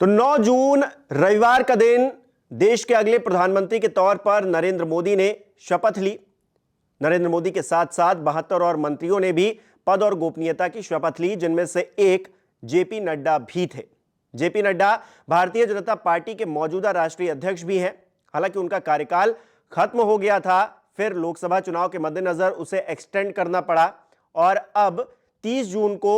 तो 9 जून रविवार का दिन देश के अगले प्रधानमंत्री के तौर पर नरेंद्र मोदी ने शपथ ली। नरेंद्र मोदी के साथ साथ 72 और मंत्रियों ने भी पद और गोपनीयता की शपथ ली, जिनमें से एक जेपी नड्डा भी थे। जेपी नड्डा भारतीय जनता पार्टी के मौजूदा राष्ट्रीय अध्यक्ष भी हैं। हालांकि उनका कार्यकाल खत्म हो गया था, फिर लोकसभा चुनाव के मद्देनजर उसे एक्सटेंड करना पड़ा और अब 30 जून को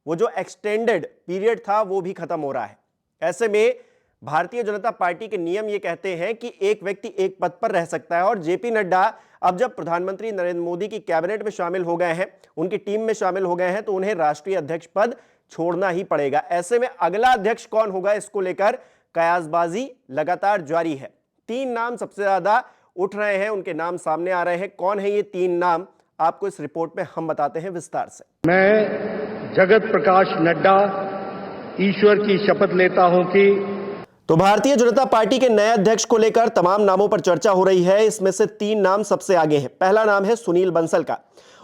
वो जो एक्सटेंडेड पीरियड था वो भी खत्म हो रहा है। ऐसे में भारतीय जनता पार्टी के नियम ये कहते हैं कि एक व्यक्ति एक पद पर रह सकता है और जेपी नड्डा अब जब प्रधानमंत्री नरेंद्र मोदी की कैबिनेट में शामिल हो गए हैं, उनकी टीम में शामिल हो गए हैं, तो उन्हें राष्ट्रीय अध्यक्ष पद छोड़ना ही पड़ेगा। ऐसे में अगला अध्यक्ष कौन होगा, इसको लेकर कयासबाजी लगातार जारी है। 3 नाम सबसे ज्यादा उठ रहे हैं, उनके नाम सामने आ रहे हैं। कौन है ये 3 नाम, आपको इस रिपोर्ट में हम बताते हैं विस्तार से। मैं जगत प्रकाश नड्डा ईश्वर की शपथ लेता हूं कि तो भारतीय जनता पार्टी के नए अध्यक्ष को लेकर तमाम नामों पर चर्चा हो रही है। इसमें से 3 नाम सबसे आगे हैं। पहला नाम है सुनील बंसल का।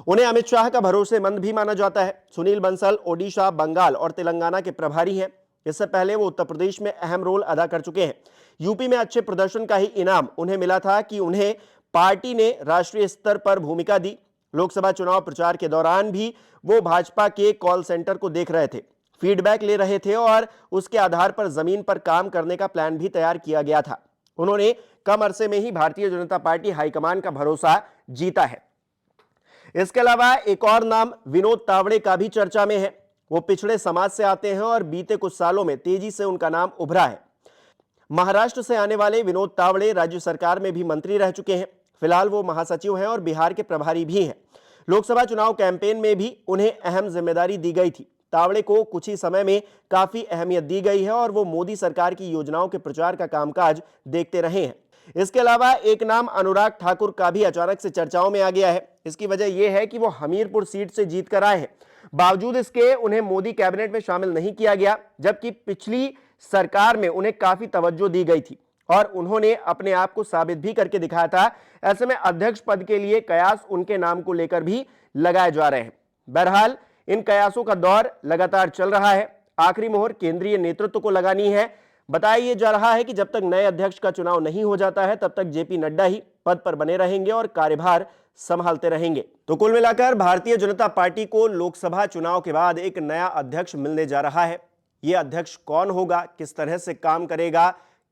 उन्हें अमित शाह का भरोसेमंद भी माना जाता है। सुनील बंसल ओडिशा, बंगाल और तेलंगाना के प्रभारी हैं। इससे पहले वो उत्तर प्रदेश में अहम रोल अदा कर चुके हैं। यूपी में अच्छे प्रदर्शन का ही इनाम उन्हें मिला था कि उन्हें पार्टी ने राष्ट्रीय स्तर पर भूमिका दी। लोकसभा चुनाव प्रचार के दौरान भी वो भाजपा के कॉल सेंटर को देख रहे थे, फीडबैक ले रहे थे और उसके आधार पर जमीन पर काम करने का प्लान भी तैयार किया गया था। उन्होंने कम अरसे में ही भारतीय जनता पार्टी हाईकमान का भरोसा जीता है। इसके अलावा एक और नाम विनोद तावड़े का भी चर्चा में है। वो पिछड़े समाज से आते हैं और बीते कुछ सालों में तेजी से उनका नाम उभरा है। महाराष्ट्र से आने वाले विनोद तावड़े राज्य सरकार में भी मंत्री रह चुके हैं। फिलहाल वो महासचिव हैं और बिहार के प्रभारी भी हैं। लोकसभा चुनाव कैंपेन में भी उन्हें अहम जिम्मेदारी दी गई थी। तावड़े को कुछ ही समय में काफी अहमियत दी गई है और वो मोदी सरकार की योजनाओं के प्रचार का कामकाज देखते रहे हैं। इसके अलावा एक नाम अनुराग ठाकुर का भी अचानक से चर्चाओं में आ गया है। इसकी वजह यह है कि वो हमीरपुर सीट से जीत कर आए हैं। बावजूद इसके उन्हें मोदी कैबिनेट में शामिल नहीं किया गया, जबकि पिछली सरकार में उन्हें काफी तवज्जो दी गई थी और उन्होंने अपने आप को साबित भी करके दिखाया था। ऐसे में अध्यक्ष पद के लिए कयास उनके नाम को लेकर भी लगाए जा रहे हैं। बहरहाल इन कयासों का दौर लगातार चल रहा है। आखिरी मोहर केंद्रीय नेतृत्व को लगानी है। बताया जा रहा है कि जब तक नए अध्यक्ष का चुनाव नहीं हो जाता है, तब तक जेपी नड्डा ही पद पर बने रहेंगे और कार्यभार संभालते रहेंगे। तो कुल मिलाकर भारतीय जनता पार्टी को लोकसभा चुनाव के बाद एक नया अध्यक्ष मिलने जा रहा है। यह अध्यक्ष कौन होगा, किस तरह से काम करेगा,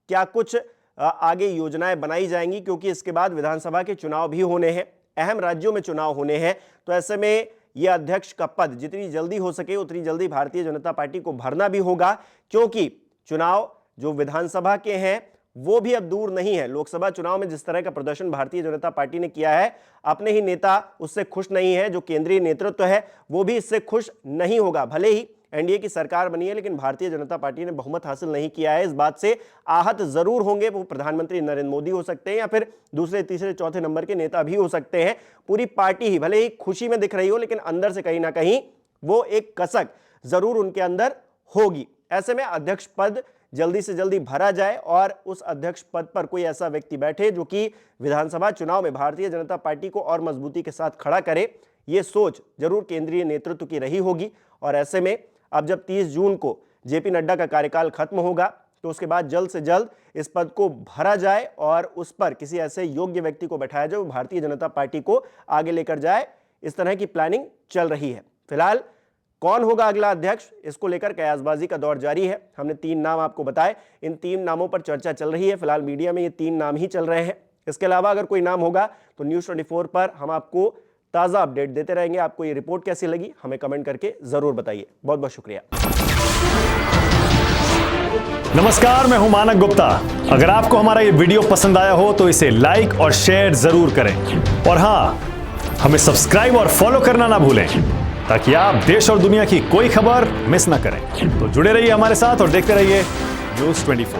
क्या कुछ आगे योजनाएं बनाई जाएंगी, क्योंकि इसके बाद विधानसभा के चुनाव भी होने हैं, अहम राज्यों में चुनाव होने हैं। तो ऐसे में यह अध्यक्ष का पद जितनी जल्दी हो सके उतनी जल्दी भारतीय जनता पार्टी को भरना भी होगा, क्योंकि चुनाव जो विधानसभा के हैं वो भी अब दूर नहीं है। लोकसभा चुनाव में जिस तरह का प्रदर्शन भारतीय जनता पार्टी ने किया है, अपने ही नेता उससे खुश नहीं है, जो केंद्रीय नेतृत्व है वो भी इससे खुश नहीं होगा। भले ही एनडीए की सरकार बनी है, लेकिन भारतीय जनता पार्टी ने बहुमत हासिल नहीं किया है। इस बात से आहत जरूर होंगे। वो प्रधानमंत्री नरेंद्र मोदी हो सकते हैं या फिर दूसरे, तीसरे, चौथे नंबर के नेता भी हो सकते हैं। पूरी पार्टी ही भले ही खुशी में दिख रही हो, लेकिन अंदर से कहीं ना कहीं वो एक कसक जरूर उनके अंदर होगी। ऐसे में अध्यक्ष पद जल्दी से जल्दी भरा जाए और उस अध्यक्ष पद पर कोई ऐसा व्यक्ति बैठे जो कि विधानसभा चुनाव में भारतीय जनता पार्टी को और मजबूती के साथ खड़ा करे। ये सोच जरूर केंद्रीय नेतृत्व की रही होगी। और ऐसे में अब जब 30 जून को जेपी नड्डा का कार्यकाल खत्म होगा, तो उसके बाद जल्द से जल्द इस पद को भरा जाए और उस पर किसी ऐसे योग्य व्यक्ति को बैठाया जाए जो भारतीय जनता पार्टी को आगे लेकर जाए। इस तरह की प्लानिंग चल रही है। फिलहाल कौन होगा अगला अध्यक्ष, इसको लेकर कयासबाजी का दौर जारी है। हमने 3 नाम आपको बताए, इन 3 नामों पर चर्चा चल रही है। फिलहाल मीडिया में ये 3 नाम ही चल रहे हैं। इसके अलावा अगर कोई नाम होगा तो न्यूज़ 24 पर हम आपको ताज़ा अपडेट देते रहेंगे। आपको ये रिपोर्ट कैसी लगी हमें कमेंट करके जरूर बताइए। बहुत बहुत शुक्रिया। नमस्कार, मैं हूं मानक गुप्ता। अगर आपको हमारा ये वीडियो पसंद आया हो तो इसे लाइक और शेयर जरूर करें और हां, हमें सब्सक्राइब और फॉलो करना ना भूलें ताकि आप देश और दुनिया की कोई खबर मिस ना करें। तो जुड़े रहिए हमारे साथ और देखते रहिए न्यूज़ 24।